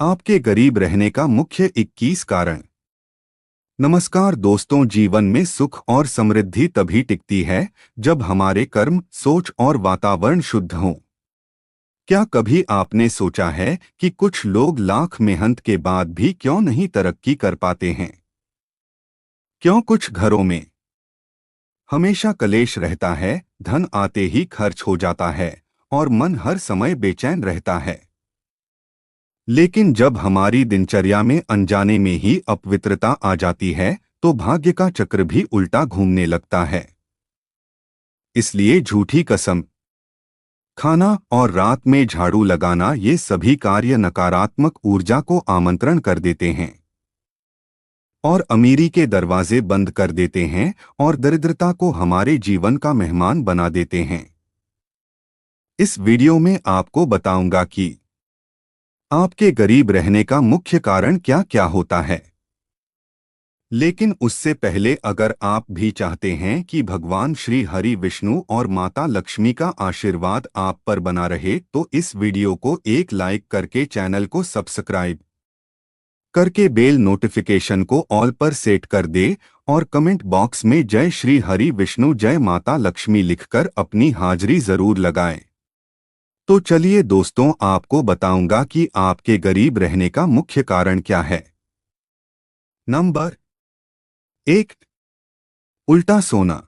आपके गरीब रहने का मुख्य 21 कारण। नमस्कार दोस्तों, जीवन में सुख और समृद्धि तभी टिकती है जब हमारे कर्म, सोच और वातावरण शुद्ध हों। क्या कभी आपने सोचा है कि कुछ लोग लाख मेहनत के बाद भी क्यों नहीं तरक्की कर पाते हैं? क्यों कुछ घरों में हमेशा कलेश रहता है, धन आते ही खर्च हो जाता है और मन हर समय बेचैन रहता है? लेकिन जब हमारी दिनचर्या में अनजाने में ही अपवित्रता आ जाती है, तो भाग्य का चक्र भी उल्टा घूमने लगता है। इसलिए झूठी कसम खाना और रात में झाड़ू लगाना, ये सभी कार्य नकारात्मक ऊर्जा को आमंत्रण कर देते हैं और अमीरी के दरवाजे बंद कर देते हैं और दरिद्रता को हमारे जीवन का मेहमान बना देते हैं। इस वीडियो में आपको बताऊंगा कि आपके गरीब रहने का मुख्य कारण क्या क्या होता है। लेकिन उससे पहले, अगर आप भी चाहते हैं कि भगवान श्री हरि विष्णु और माता लक्ष्मी का आशीर्वाद आप पर बना रहे, तो इस वीडियो को एक लाइक करके चैनल को सब्सक्राइब करके बेल नोटिफिकेशन को ऑल पर सेट कर दे और कमेंट बॉक्स में जय श्री हरि विष्णु, जय माता लक्ष्मी लिखकर अपनी हाजिरी जरूर लगाएं। तो चलिए दोस्तों, आपको बताऊंगा कि आपके गरीब रहने का मुख्य कारण क्या है। नंबर 1, उल्टा सोना।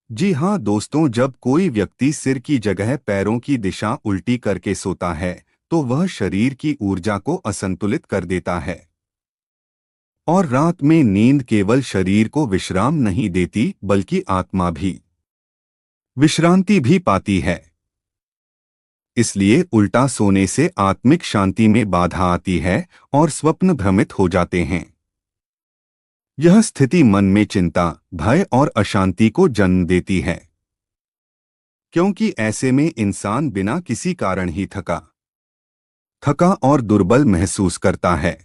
जी हाँ दोस्तों, जब कोई व्यक्ति सिर की जगह पैरों की दिशा उल्टी करके सोता है, तो वह शरीर की ऊर्जा को असंतुलित कर देता है और रात में नींद केवल शरीर को विश्राम नहीं देती, बल्कि आत्मा भी विश्रांति भी पाती है। इसलिए उल्टा सोने से आत्मिक शांति में बाधा आती है और स्वप्न भ्रमित हो जाते हैं। यह स्थिति मन में चिंता, भय और अशांति को जन्म देती है, क्योंकि ऐसे में इंसान बिना किसी कारण ही थका और दुर्बल महसूस करता है।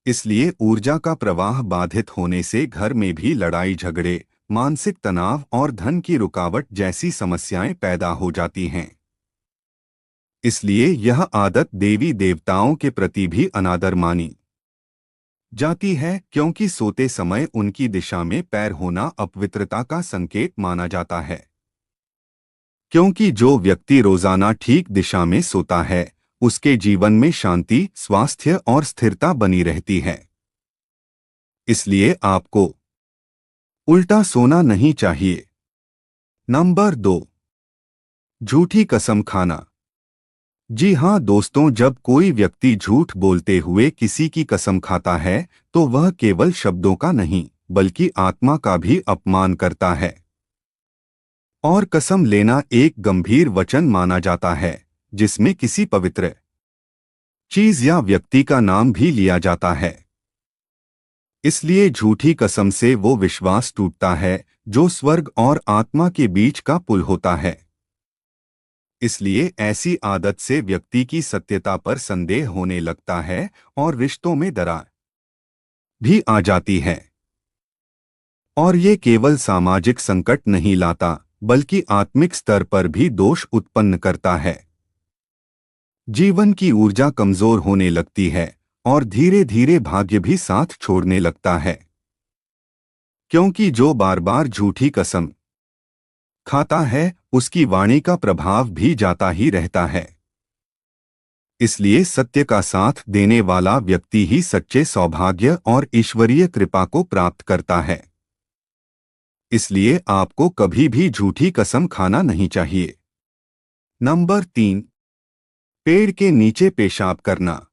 इसलिए ऊर्जा का प्रवाह बाधित होने से घर में भी लड़ाई झगड़े, मानसिक तनाव और धन की रुकावट जैसी समस्याएं पैदा हो जाती हैं। इसलिए यह आदत देवी देवताओं के प्रति भी अनादर मानी जाती है, क्योंकि सोते समय उनकी दिशा में पैर होना अपवित्रता का संकेत माना जाता है। क्योंकि जो व्यक्ति रोजाना ठीक दिशा में सोता है, उसके जीवन में शांति, स्वास्थ्य और स्थिरता बनी रहती है। इसलिए आपको उल्टा सोना नहीं चाहिए। नंबर 2, झूठी कसम खाना। जी हाँ दोस्तों, जब कोई व्यक्ति झूठ बोलते हुए किसी की कसम खाता है, तो वह केवल शब्दों का नहीं, बल्कि आत्मा का भी अपमान करता है। और कसम लेना एक गंभीर वचन माना जाता है, जिसमें किसी पवित्र चीज या व्यक्ति का नाम भी लिया जाता है। इसलिए झूठी कसम से वो विश्वास टूटता है जो स्वर्ग और आत्मा के बीच का पुल होता है। इसलिए ऐसी आदत से व्यक्ति की सत्यता पर संदेह होने लगता है और रिश्तों में दरार भी आ जाती है। और ये केवल सामाजिक संकट नहीं लाता, बल्कि आत्मिक स्तर पर भी दोष उत्पन्न करता है। जीवन की ऊर्जा कमजोर होने लगती है और धीरे धीरे भाग्य भी साथ छोड़ने लगता है, क्योंकि जो बार बार झूठी कसम खाता है, उसकी वाणी का प्रभाव भी जाता ही रहता है। इसलिए सत्य का साथ देने वाला व्यक्ति ही सच्चे सौभाग्य और ईश्वरीय कृपा को प्राप्त करता है। इसलिए आपको कभी भी झूठी कसम खाना नहीं चाहिए। नंबर 3, पेड़ के नीचे पेशाब करना।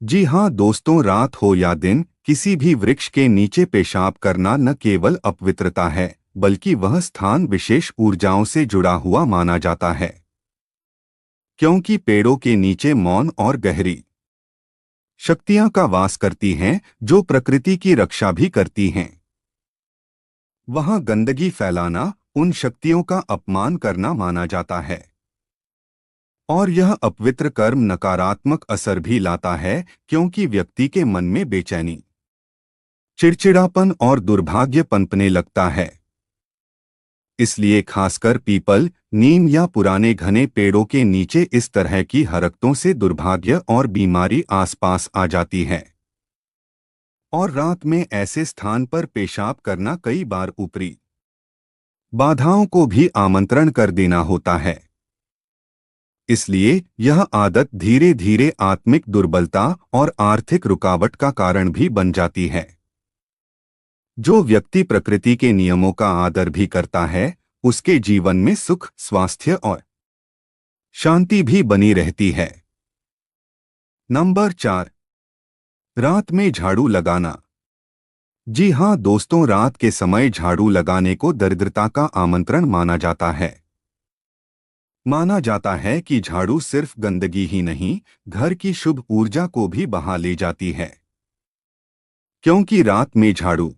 जी हाँ दोस्तों, रात हो या दिन, किसी भी वृक्ष के नीचे पेशाब करना न केवल अपवित्रता है, बल्कि वह स्थान विशेष ऊर्जाओं से जुड़ा हुआ माना जाता है। क्योंकि पेड़ों के नीचे मौन और गहरी शक्तियां का वास करती हैं, जो प्रकृति की रक्षा भी करती हैं। वहां गंदगी फैलाना उन शक्तियों का अपमान करना माना जाता है और यह अपवित्र कर्म नकारात्मक असर भी लाता है, क्योंकि व्यक्ति के मन में बेचैनी, चिड़चिड़ापन और दुर्भाग्य पनपने लगता है। इसलिए खासकर पीपल, नीम या पुराने घने पेड़ों के नीचे इस तरह की हरकतों से दुर्भाग्य और बीमारी आसपास आ जाती है। और रात में ऐसे स्थान पर पेशाब करना कई बार ऊपरी बाधाओं को भी आमंत्रण कर देना होता है। इसलिए यह आदत धीरे धीरे आत्मिक दुर्बलता और आर्थिक रुकावट का कारण भी बन जाती है। जो व्यक्ति प्रकृति के नियमों का आदर भी करता है, उसके जीवन में सुख, स्वास्थ्य और शांति भी बनी रहती है। नंबर 4, रात में झाड़ू लगाना। जी हाँ दोस्तों, रात के समय झाड़ू लगाने को दरिद्रता का आमंत्रण माना जाता है। माना जाता है कि झाड़ू सिर्फ गंदगी ही नहीं, घर की शुभ ऊर्जा को भी बहा ले जाती है। क्योंकि रात में झाड़ू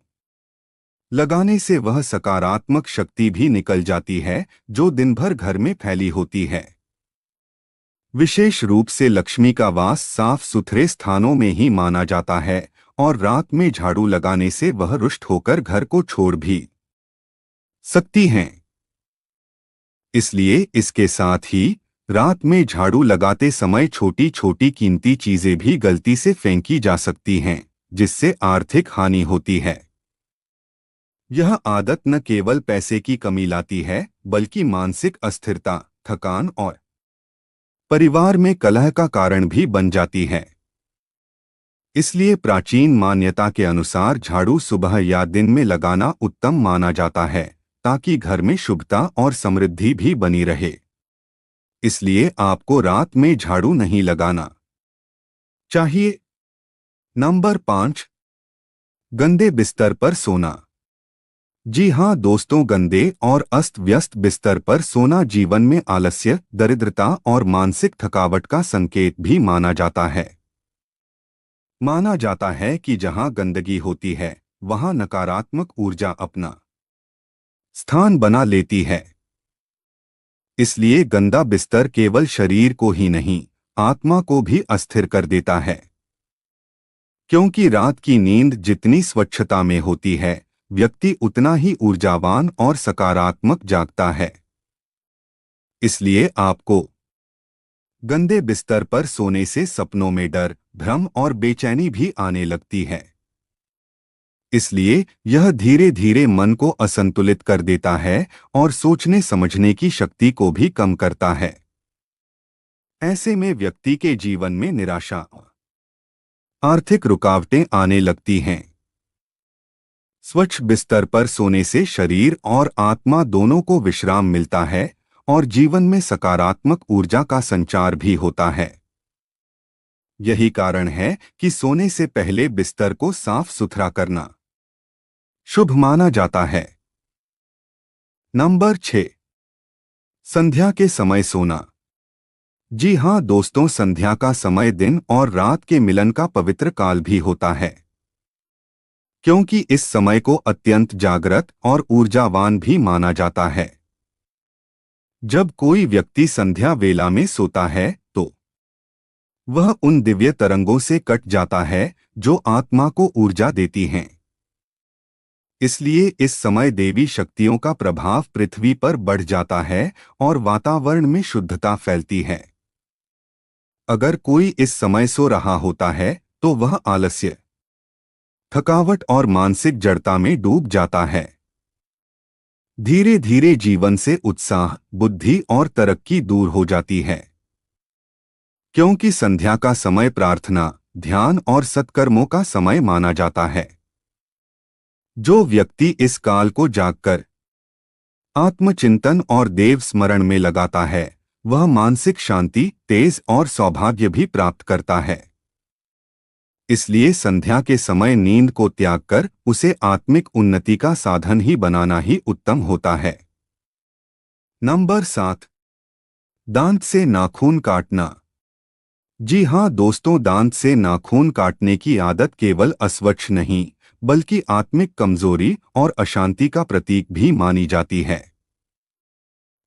लगाने से वह सकारात्मक शक्ति भी निकल जाती है जो दिन भर घर में फैली होती है। विशेष रूप से लक्ष्मी का वास साफ सुथरे स्थानों में ही माना जाता है और रात में झाड़ू लगाने से वह रुष्ट होकर घर को छोड़ भी सकती हैं। इसलिए इसके साथ ही रात में झाड़ू लगाते समय छोटी छोटी कीमती चीजें भी गलती से फेंकी जा सकती हैं, जिससे आर्थिक हानि होती है। यह आदत न केवल पैसे की कमी लाती है, बल्कि मानसिक अस्थिरता, थकान और परिवार में कलह का कारण भी बन जाती है। इसलिए प्राचीन मान्यता के अनुसार झाड़ू सुबह या दिन में लगाना उत्तम माना जाता है, ताकि घर में शुभता और समृद्धि भी बनी रहे। इसलिए आपको रात में झाड़ू नहीं लगाना चाहिए। नंबर 5, गंदे बिस्तर पर सोना। जी हाँ दोस्तों, गंदे और अस्त व्यस्त बिस्तर पर सोना जीवन में आलस्य, दरिद्रता और मानसिक थकावट का संकेत भी माना जाता है। माना जाता है कि जहां गंदगी होती है, वहां नकारात्मक ऊर्जा अपना स्थान बना लेती है। इसलिए गंदा बिस्तर केवल शरीर को ही नहीं, आत्मा को भी अस्थिर कर देता है। क्योंकि रात की नींद जितनी स्वच्छता में होती है, व्यक्ति उतना ही ऊर्जावान और सकारात्मक जागता है। इसलिए आपको गंदे बिस्तर पर सोने से सपनों में डर, भ्रम और बेचैनी भी आने लगती है। इसलिए यह धीरे धीरे मन को असंतुलित कर देता है और सोचने समझने की शक्ति को भी कम करता है। ऐसे में व्यक्ति के जीवन में निराशा, आर्थिक रुकावटें आने लगती हैं। स्वच्छ बिस्तर पर सोने से शरीर और आत्मा दोनों को विश्राम मिलता है और जीवन में सकारात्मक ऊर्जा का संचार भी होता है। यही कारण है कि सोने से पहले बिस्तर को साफ सुथरा करना शुभ माना जाता है। नंबर 6, संध्या के समय सोना। जी हाँ दोस्तों, संध्या का समय दिन और रात के मिलन का पवित्र काल भी होता है। क्योंकि इस समय को अत्यंत जागृत और ऊर्जावान भी माना जाता है। जब कोई व्यक्ति संध्या वेला में सोता है तो वह उन दिव्य तरंगों से कट जाता है जो आत्मा को ऊर्जा देती हैं। इसलिए इस समय देवी शक्तियों का प्रभाव पृथ्वी पर बढ़ जाता है और वातावरण में शुद्धता फैलती है। अगर कोई इस समय सो रहा होता है तो वह आलस्य, थकावट और मानसिक जड़ता में डूब जाता है। धीरे धीरे जीवन से उत्साह, बुद्धि और तरक्की दूर हो जाती है। क्योंकि संध्या का समय प्रार्थना, ध्यान और सत्कर्मों का समय माना जाता है। जो व्यक्ति इस काल को जागकर आत्मचिंतन और देव स्मरण में लगाता है, वह मानसिक शांति, तेज और सौभाग्य भी प्राप्त करता है। इसलिए संध्या के समय नींद को त्याग कर उसे आत्मिक उन्नति का साधन ही बनाना ही उत्तम होता है। नंबर 7, दांत से नाखून काटना। जी हाँ दोस्तों, दांत से नाखून काटने की आदत केवल अस्वच्छ नहीं, बल्कि आत्मिक कमजोरी और अशांति का प्रतीक भी मानी जाती है।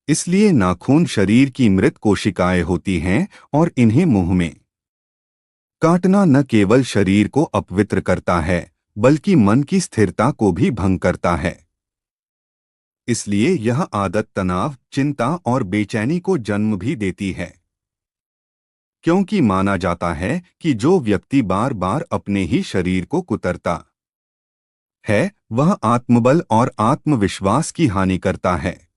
इसलिए नाखून शरीर की मृत कोशिकाएं होती हैं और इन्हें मुंह में काटना न केवल शरीर को अपवित्र करता है, बल्कि मन की स्थिरता को भी भंग करता है। इसलिए यह आदत तनाव, चिंता और बेचैनी को जन्म भी देती है, क्योंकि माना जाता है कि जो व्यक्ति बार बार अपने ही शरीर को कुतरता है, वह आत्मबल और आत्मविश्वास की हानि करता है।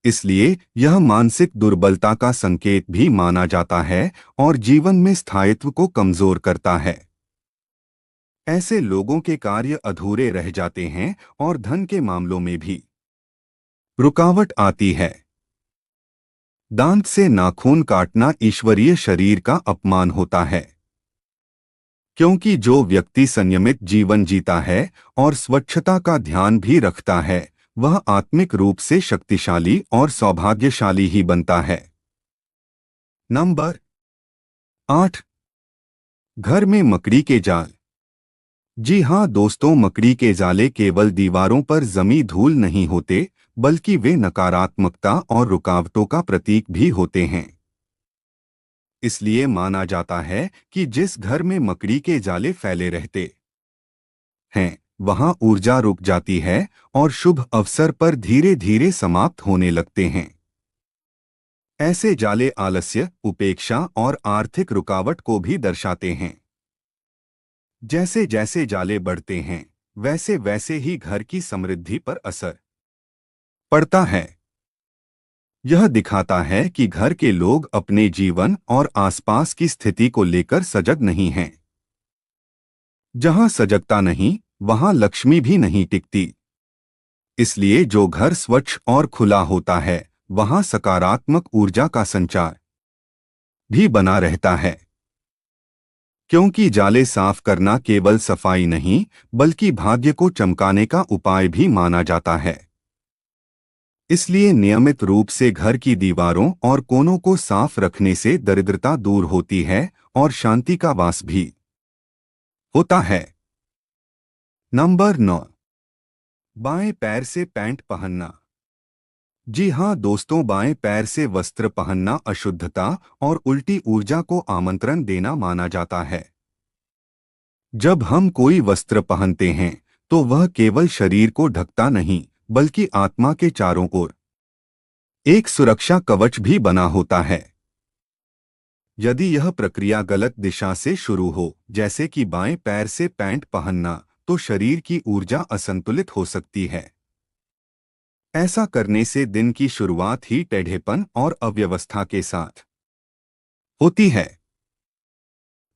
इसलिए यह मानसिक दुर्बलता का संकेत भी माना जाता है और जीवन में स्थायित्व को कमजोर करता है। ऐसे लोगों के कार्य अधूरे रह जाते हैं और धन के मामलों में भी रुकावट आती है। दांत से नाखून काटना ईश्वरीय शरीर का अपमान होता है, क्योंकि जो व्यक्ति संयमित जीवन जीता है और स्वच्छता का ध्यान भी रखता है, वह आत्मिक रूप से शक्तिशाली और सौभाग्यशाली ही बनता है। नंबर 8। घर में मकड़ी के जाल। जी हाँ दोस्तों, मकड़ी के जाले केवल दीवारों पर जमी धूल नहीं होते, बल्कि वे नकारात्मकता और रुकावटों का प्रतीक भी होते हैं। इसलिए माना जाता है कि जिस घर में मकड़ी के जाले फैले रहते हैं, वहां ऊर्जा रुक जाती है और शुभ अवसर पर धीरे धीरे समाप्त होने लगते हैं। ऐसे जाले आलस्य, उपेक्षा और आर्थिक रुकावट को भी दर्शाते हैं। जैसे जैसे जाले बढ़ते हैं, वैसे वैसे ही घर की समृद्धि पर असर पड़ता है। यह दिखाता है कि घर के लोग अपने जीवन और आसपास की स्थिति को लेकर सजग नहीं हैं। जहां सजगता नहीं, वहां लक्ष्मी भी नहीं टिकती। इसलिए जो घर स्वच्छ और खुला होता है, वहां सकारात्मक ऊर्जा का संचार भी बना रहता है। क्योंकि जाले साफ करना केवल सफाई नहीं, बल्कि भाग्य को चमकाने का उपाय भी माना जाता है। इसलिए नियमित रूप से घर की दीवारों और कोनों को साफ रखने से दरिद्रता दूर होती है और शांति का वास भी होता है। नंबर 9। बाएं पैर से पैंट पहनना। जी हाँ दोस्तों, बाएं पैर से वस्त्र पहनना अशुद्धता और उल्टी ऊर्जा को आमंत्रण देना माना जाता है। जब हम कोई वस्त्र पहनते हैं, तो वह केवल शरीर को ढकता नहीं, बल्कि आत्मा के चारों ओर एक सुरक्षा कवच भी बना होता है। यदि यह प्रक्रिया गलत दिशा से शुरू हो, जैसे कि बाएं पैर से पैंट पहनना, तो शरीर की ऊर्जा असंतुलित हो सकती है। ऐसा करने से दिन की शुरुआत ही टेढ़ेपन और अव्यवस्था के साथ होती है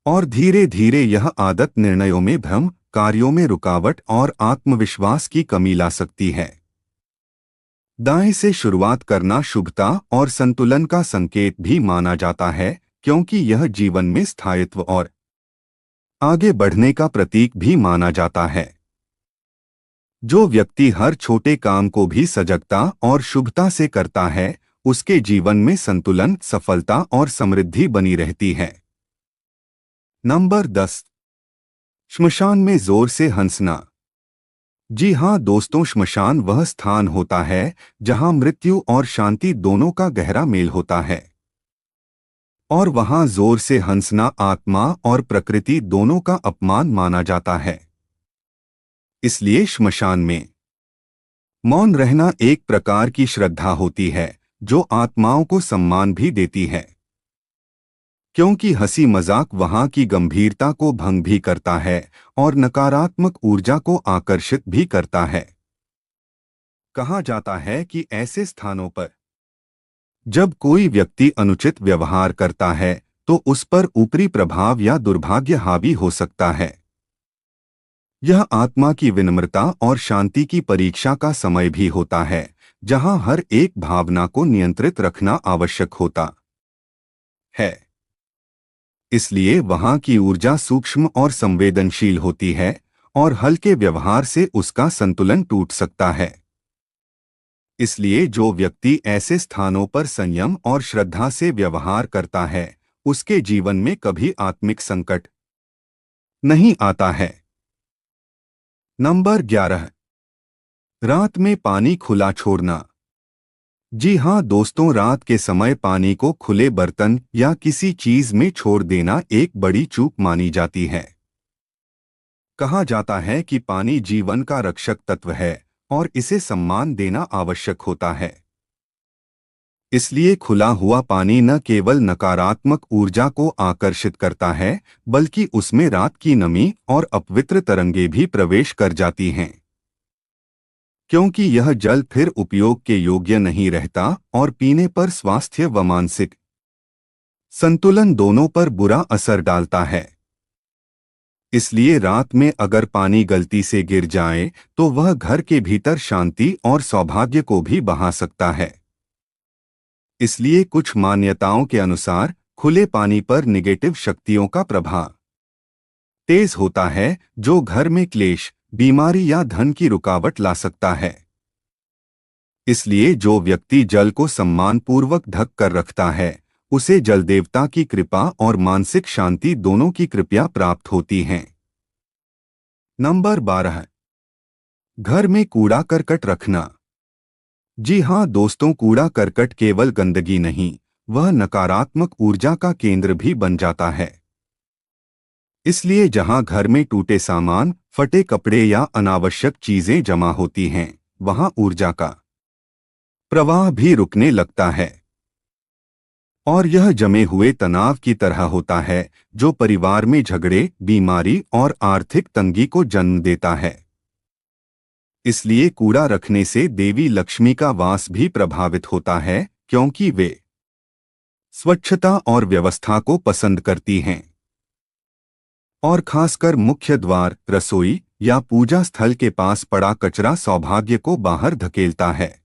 और धीरे धीरे यह आदत निर्णयों में भ्रम, कार्यों में रुकावट और आत्मविश्वास की कमी ला सकती है। दाएं से शुरुआत करना शुभता और संतुलन का संकेत भी माना जाता है, क्योंकि यह जीवन में स्थायित्व और आगे बढ़ने का प्रतीक भी माना जाता है। जो व्यक्ति हर छोटे काम को भी सजगता और शुभता से करता है, उसके जीवन में संतुलन, सफलता और समृद्धि बनी रहती है। नंबर 10। श्मशान में जोर से हंसना। जी हाँ दोस्तों, श्मशान वह स्थान होता है जहां मृत्यु और शांति दोनों का गहरा मेल होता है और वहां जोर से हंसना आत्मा और प्रकृति दोनों का अपमान माना जाता है। इसलिए श्मशान में मौन रहना एक प्रकार की श्रद्धा होती है, जो आत्माओं को सम्मान भी देती है, क्योंकि हंसी मजाक वहां की गंभीरता को भंग भी करता है और नकारात्मक ऊर्जा को आकर्षित भी करता है। कहा जाता है कि ऐसे स्थानों पर जब कोई व्यक्ति अनुचित व्यवहार करता है, तो उस पर ऊपरी प्रभाव या दुर्भाग्य हावी हो सकता है। यह आत्मा की विनम्रता और शांति की परीक्षा का समय भी होता है, जहां हर एक भावना को नियंत्रित रखना आवश्यक होता है। इसलिए वहां की ऊर्जा सूक्ष्म और संवेदनशील होती है और हल्के व्यवहार से उसका संतुलन टूट सकता है। इसलिए जो व्यक्ति ऐसे स्थानों पर संयम और श्रद्धा से व्यवहार करता है, उसके जीवन में कभी आत्मिक संकट नहीं आता है। नंबर 11। रात में पानी खुला छोड़ना। जी हाँ दोस्तों, रात के समय पानी को खुले बर्तन या किसी चीज में छोड़ देना एक बड़ी चूक मानी जाती है। कहा जाता है कि पानी जीवन का रक्षक तत्व है और इसे सम्मान देना आवश्यक होता है। इसलिए खुला हुआ पानी न केवल नकारात्मक ऊर्जा को आकर्षित करता है, बल्कि उसमें रात की नमी और अपवित्र तरंगें भी प्रवेश कर जाती हैं, क्योंकि यह जल फिर उपयोग के योग्य नहीं रहता और पीने पर स्वास्थ्य व मानसिक संतुलन दोनों पर बुरा असर डालता है। इसलिए रात में अगर पानी गलती से गिर जाए तो वह घर के भीतर शांति और सौभाग्य को भी बहा सकता है। इसलिए कुछ मान्यताओं के अनुसार खुले पानी पर निगेटिव शक्तियों का प्रभाव तेज होता है, जो घर में क्लेश, बीमारी या धन की रुकावट ला सकता है। इसलिए जो व्यक्ति जल को सम्मानपूर्वक ढक कर रखता है, उसे जल देवता की कृपा और मानसिक शांति दोनों की कृपया प्राप्त होती हैं। नंबर 12। घर में कूड़ा करकट रखना। जी हाँ दोस्तों, कूड़ा करकट केवल गंदगी नहीं, वह नकारात्मक ऊर्जा का केंद्र भी बन जाता है। इसलिए जहां घर में टूटे सामान, फटे कपड़े या अनावश्यक चीजें जमा होती हैं, वहां ऊर्जा का प्रवाह भी रुकने लगता है। और यह जमे हुए तनाव की तरह होता है, जो परिवार में झगड़े, बीमारी और आर्थिक तंगी को जन्म देता है। इसलिए कूड़ा रखने से देवी लक्ष्मी का वास भी प्रभावित होता है, क्योंकि वे स्वच्छता और व्यवस्था को पसंद करती हैं। और खासकर मुख्य द्वार, रसोई या पूजा स्थल के पास पड़ा कचरा सौभाग्य को बाहर धकेलता है।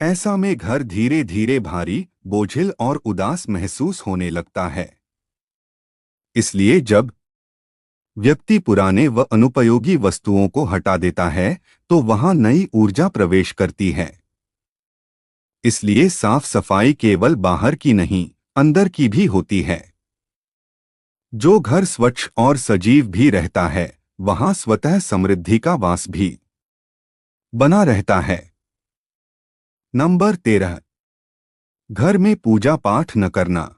ऐसा में घर धीरे धीरे भारी, बोझिल और उदास महसूस होने लगता है। इसलिए जब व्यक्ति पुराने व अनुपयोगी वस्तुओं को हटा देता है, तो वहां नई ऊर्जा प्रवेश करती है। इसलिए साफ सफाई केवल बाहर की नहीं, अंदर की भी होती है। जो घर स्वच्छ और सजीव भी रहता है, वहां स्वतः समृद्धि का वास भी बना रहता है। नंबर 13। घर में पूजा पाठ न करना।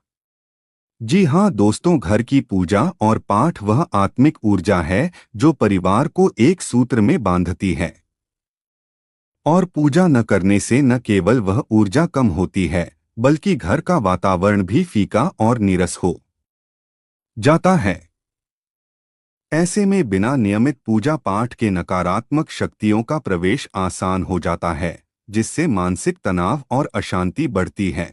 जी हाँ दोस्तों, घर की पूजा और पाठ वह आत्मिक ऊर्जा है जो परिवार को एक सूत्र में बांधती है। और पूजा न करने से न केवल वह ऊर्जा कम होती है, बल्कि घर का वातावरण भी फीका और नीरस हो जाता है। ऐसे में बिना नियमित पूजा पाठ के नकारात्मक शक्तियों का प्रवेश आसान हो जाता है, जिससे मानसिक तनाव और अशांति बढ़ती है।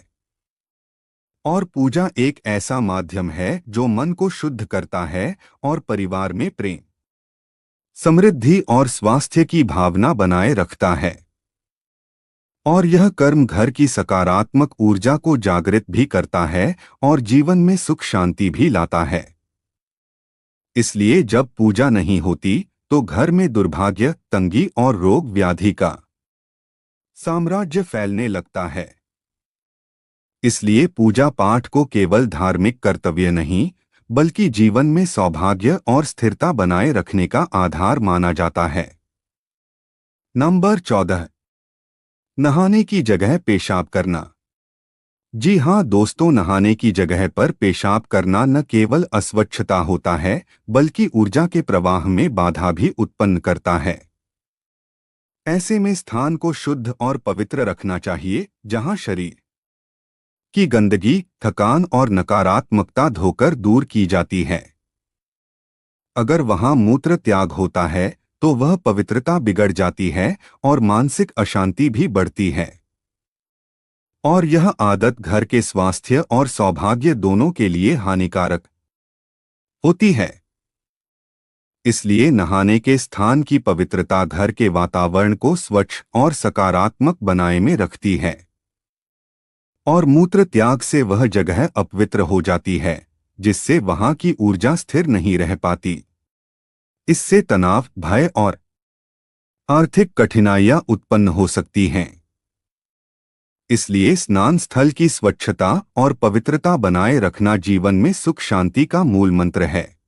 और पूजा एक ऐसा माध्यम है जो मन को शुद्ध करता है और परिवार में प्रेम, समृद्धि और स्वास्थ्य की भावना बनाए रखता है। और यह कर्म घर की सकारात्मक ऊर्जा को जागृत भी करता है और जीवन में सुख शांति भी लाता है। इसलिए जब पूजा नहीं होती तो घर में दुर्भाग्य, तंगी और रोग व्याधि का साम्राज्य फैलने लगता है। इसलिए पूजा पाठ को केवल धार्मिक कर्तव्य नहीं, बल्कि जीवन में सौभाग्य और स्थिरता बनाए रखने का आधार माना जाता है। नंबर 14। नहाने की जगह पेशाब करना। जी हाँ दोस्तों, नहाने की जगह पर पेशाब करना न केवल अस्वच्छता होता है, बल्कि ऊर्जा के प्रवाह में बाधा भी उत्पन्न करता है। ऐसे में स्थान को शुद्ध और पवित्र रखना चाहिए, जहां शरीर की गंदगी, थकान और नकारात्मकता धोकर दूर की जाती है। अगर वहां मूत्र त्याग होता है तो वह पवित्रता बिगड़ जाती है और मानसिक अशांति भी बढ़ती है। और यह आदत घर के स्वास्थ्य और सौभाग्य दोनों के लिए हानिकारक होती है। इसलिए नहाने के स्थान की पवित्रता घर के वातावरण को स्वच्छ और सकारात्मक बनाए में रखती है। और मूत्र त्याग से वह जगह अपवित्र हो जाती है, जिससे वहां की ऊर्जा स्थिर नहीं रह पाती। इससे तनाव, भय और आर्थिक कठिनाइयां उत्पन्न हो सकती हैं। इसलिए स्नान स्थल की स्वच्छता और पवित्रता बनाए रखना जीवन में सुख शांति का मूल मंत्र है।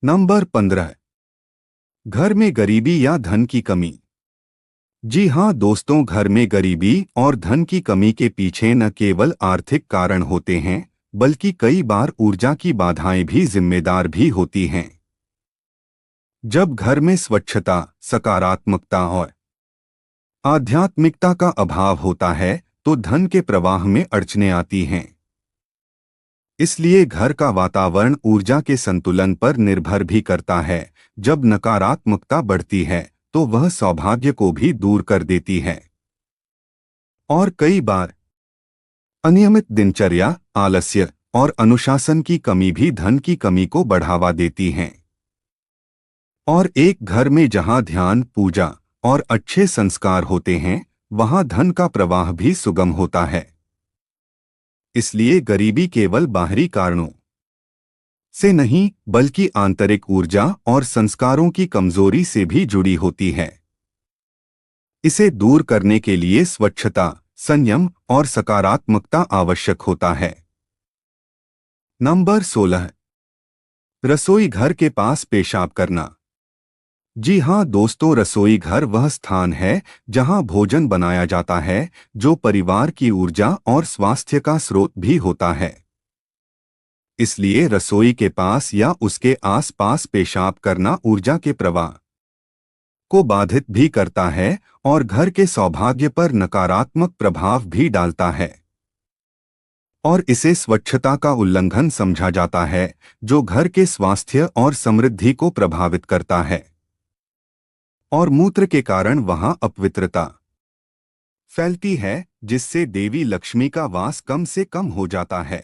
नंबर 15। घर में गरीबी या धन की कमी। जी हाँ दोस्तों, घर में गरीबी और धन की कमी के पीछे न केवल आर्थिक कारण होते हैं, बल्कि कई बार ऊर्जा की बाधाएं भी जिम्मेदार भी होती हैं। जब घर में स्वच्छता, सकारात्मकता और आध्यात्मिकता का अभाव होता है तो धन के प्रवाह में अड़चनें आती हैं। इसलिए घर का वातावरण ऊर्जा के संतुलन पर निर्भर भी करता है। जब नकारात्मकता बढ़ती है तो वह सौभाग्य को भी दूर कर देती है और कई बार अनियमित दिनचर्या, आलस्य और अनुशासन की कमी भी धन की कमी को बढ़ावा देती हैं। और एक घर में जहां ध्यान, पूजा और अच्छे संस्कार होते हैं, वहां धन का प्रवाह भी सुगम होता है। इसलिए गरीबी केवल बाहरी कारणों से नहीं, बल्कि आंतरिक ऊर्जा और संस्कारों की कमजोरी से भी जुड़ी होती है। इसे दूर करने के लिए स्वच्छता, संयम और सकारात्मकता आवश्यक होता है। नंबर 16। रसोई घर के पास पेशाब करना। जी हाँ दोस्तों, रसोई घर वह स्थान है जहां भोजन बनाया जाता है, जो परिवार की ऊर्जा और स्वास्थ्य का स्रोत भी होता है। इसलिए रसोई के पास या उसके आसपास पेशाब करना ऊर्जा के प्रवाह को बाधित भी करता है और घर के सौभाग्य पर नकारात्मक प्रभाव भी डालता है। और इसे स्वच्छता का उल्लंघन समझा जाता है, जो घर के स्वास्थ्य और समृद्धि को प्रभावित करता है। और मूत्र के कारण वहां अपवित्रता फैलती है, जिससे देवी लक्ष्मी का वास कम से कम हो जाता है।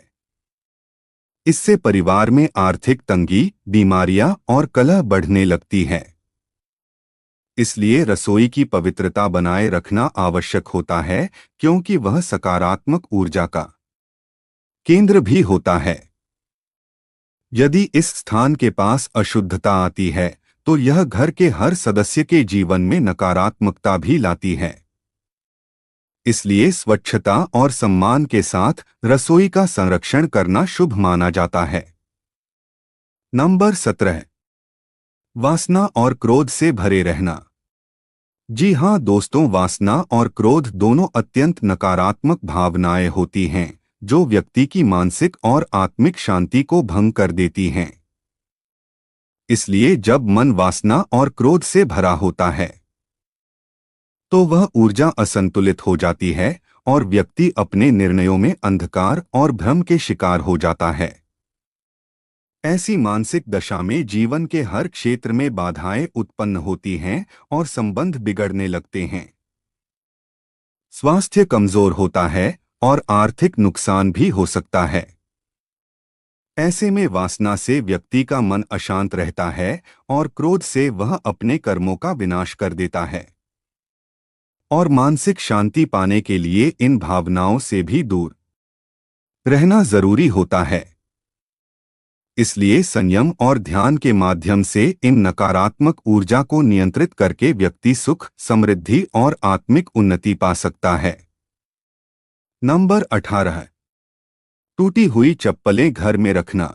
इससे परिवार में आर्थिक तंगी, बीमारियां और कलह बढ़ने लगती है। इसलिए रसोई की पवित्रता बनाए रखना आवश्यक होता है, क्योंकि वह सकारात्मक ऊर्जा का केंद्र भी होता है। यदि इस स्थान के पास अशुद्धता आती है तो यह घर के हर सदस्य के जीवन में नकारात्मकता भी लाती है। इसलिए स्वच्छता और सम्मान के साथ रसोई का संरक्षण करना शुभ माना जाता है। नंबर 17। वासना और क्रोध से भरे रहना। जी हाँ दोस्तों, वासना और क्रोध दोनों अत्यंत नकारात्मक भावनाएं होती हैं, जो व्यक्ति की मानसिक और आत्मिक शांति को भंग कर देती हैं। इसलिए जब मन वासना और क्रोध से भरा होता है तो वह ऊर्जा असंतुलित हो जाती है और व्यक्ति अपने निर्णयों में अंधकार और भ्रम के शिकार हो जाता है। ऐसी मानसिक दशा में जीवन के हर क्षेत्र में बाधाएं उत्पन्न होती हैं और संबंध बिगड़ने लगते हैं। स्वास्थ्य कमजोर होता है और आर्थिक नुकसान भी हो सकता है। ऐसे में वासना से व्यक्ति का मन अशांत रहता है और क्रोध से वह अपने कर्मों का विनाश कर देता है। और मानसिक शांति पाने के लिए इन भावनाओं से भी दूर रहना जरूरी होता है। इसलिए संयम और ध्यान के माध्यम से इन नकारात्मक ऊर्जा को नियंत्रित करके व्यक्ति सुख, समृद्धि और आत्मिक उन्नति पा सकता है। नंबर 18। टूटी हुई चप्पलें घर में रखना।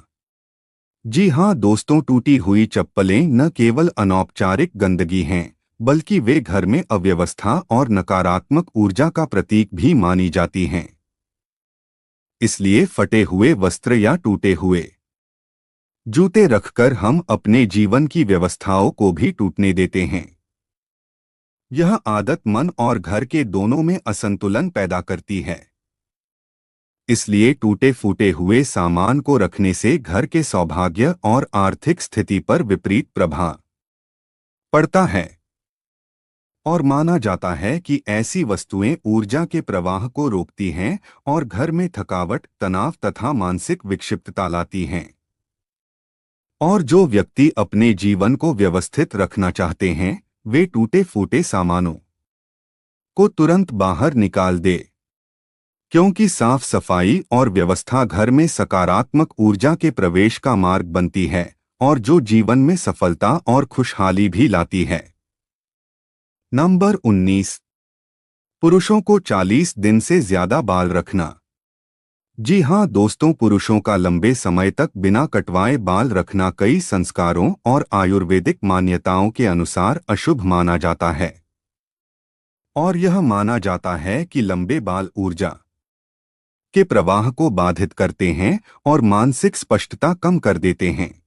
जी हाँ दोस्तों, टूटी हुई चप्पलें न केवल अनौपचारिक गंदगी हैं, बल्कि वे घर में अव्यवस्था और नकारात्मक ऊर्जा का प्रतीक भी मानी जाती हैं। इसलिए फटे हुए वस्त्र या टूटे हुए जूते रखकर हम अपने जीवन की व्यवस्थाओं को भी टूटने देते हैं। यह आदत मन और घर के दोनों में असंतुलन पैदा करती है। इसलिए टूटे फूटे हुए सामान को रखने से घर के सौभाग्य और आर्थिक स्थिति पर विपरीत प्रभाव पड़ता है। और माना जाता है कि ऐसी वस्तुएं ऊर्जा के प्रवाह को रोकती हैं और घर में थकावट, तनाव तथा मानसिक विक्षिप्तता लाती हैं। और जो व्यक्ति अपने जीवन को व्यवस्थित रखना चाहते हैं, वे टूटे फूटे सामानों को तुरंत बाहर निकाल दे, क्योंकि साफ सफाई और व्यवस्था घर में सकारात्मक ऊर्जा के प्रवेश का मार्ग बनती है और जो जीवन में सफलता और खुशहाली भी लाती है। नंबर 19। पुरुषों को 40 दिन से ज्यादा बाल रखना। जी हाँ दोस्तों, पुरुषों का लंबे समय तक बिना कटवाए बाल रखना कई संस्कारों और आयुर्वेदिक मान्यताओं के अनुसार अशुभ माना जाता है। और यह माना जाता है कि लंबे बाल ऊर्जा के प्रवाह को बाधित करते हैं और मानसिक स्पष्टता कम कर देते हैं।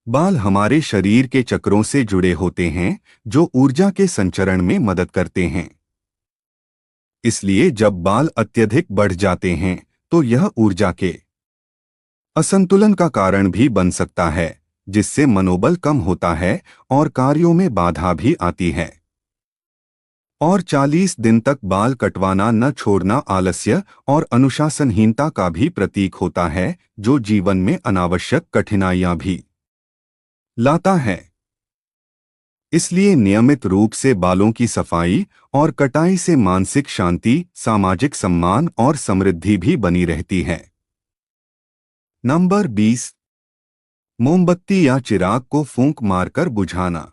बाल हमारे शरीर के चक्रों से जुड़े होते हैं जो ऊर्जा के संचरण में मदद करते हैं। इसलिए जब बाल अत्यधिक बढ़ जाते हैं तो यह ऊर्जा के असंतुलन का कारण भी बन सकता है, जिससे मनोबल कम होता है और कार्यों में बाधा भी आती है। और 40 दिन तक बाल कटवाना न छोड़ना आलस्य और अनुशासनहीनता का भी प्रतीक होता है, जो जीवन में अनावश्यक कठिनाइयां भी लाता है। इसलिए नियमित रूप से बालों की सफाई और कटाई से मानसिक शांति, सामाजिक सम्मान और समृद्धि भी बनी रहती है। नंबर 20, मोमबत्ती या चिराग को फूंक मारकर बुझाना।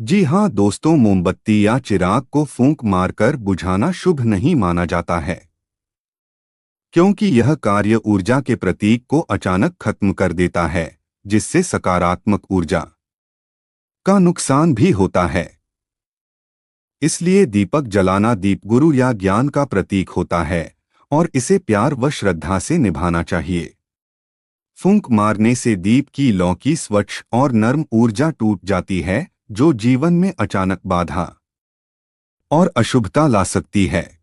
जी हाँ दोस्तों, मोमबत्ती या चिराग को फूंक मारकर बुझाना शुभ नहीं माना जाता है, क्योंकि यह कार्य ऊर्जा के प्रतीक को अचानक खत्म कर देता है, जिससे सकारात्मक ऊर्जा का नुकसान भी होता है। इसलिए दीपक जलाना दीपगुरु या ज्ञान का प्रतीक होता है और इसे प्यार व श्रद्धा से निभाना चाहिए। फूंक मारने से दीप की लौ की स्वच्छ और नर्म ऊर्जा टूट जाती है, जो जीवन में अचानक बाधा और अशुभता ला सकती है।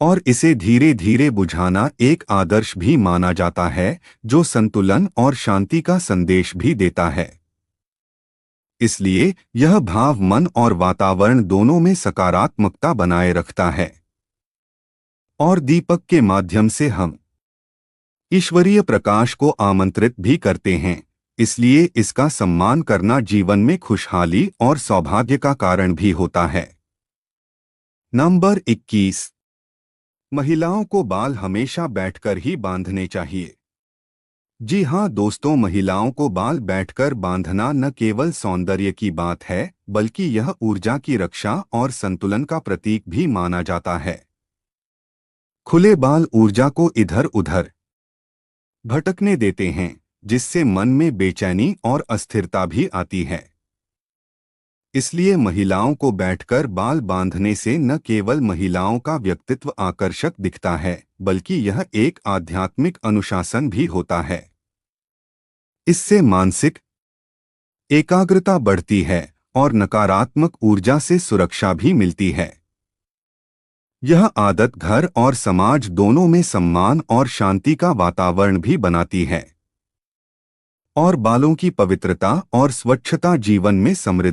और इसे धीरे धीरे बुझाना एक आदर्श भी माना जाता है, जो संतुलन और शांति का संदेश भी देता है। इसलिए यह भाव मन और वातावरण दोनों में सकारात्मकता बनाए रखता है। और दीपक के माध्यम से हम ईश्वरीय प्रकाश को आमंत्रित भी करते हैं, इसलिए इसका सम्मान करना जीवन में खुशहाली और सौभाग्य का कारण भी होता है। नंबर 21, महिलाओं को बाल हमेशा बैठकर ही बांधने चाहिए। जी हाँ दोस्तों, महिलाओं को बाल बैठकर बांधना न केवल सौंदर्य की बात है, बल्कि यह ऊर्जा की रक्षा और संतुलन का प्रतीक भी माना जाता है। खुले बाल ऊर्जा को इधर उधर भटकने देते हैं, जिससे मन में बेचैनी और अस्थिरता भी आती है। इसलिए महिलाओं को बैठकर बाल बांधने से न केवल महिलाओं का व्यक्तित्व आकर्षक दिखता है, बल्कि यह एक आध्यात्मिक अनुशासन भी होता है। इससे मानसिक एकाग्रता बढ़ती है और नकारात्मक ऊर्जा से सुरक्षा भी मिलती है। यह आदत घर और समाज दोनों में सम्मान और शांति का वातावरण भी बनाती है। और बालों की पवित्रता और स्वच्छता जीवन में समृद्धि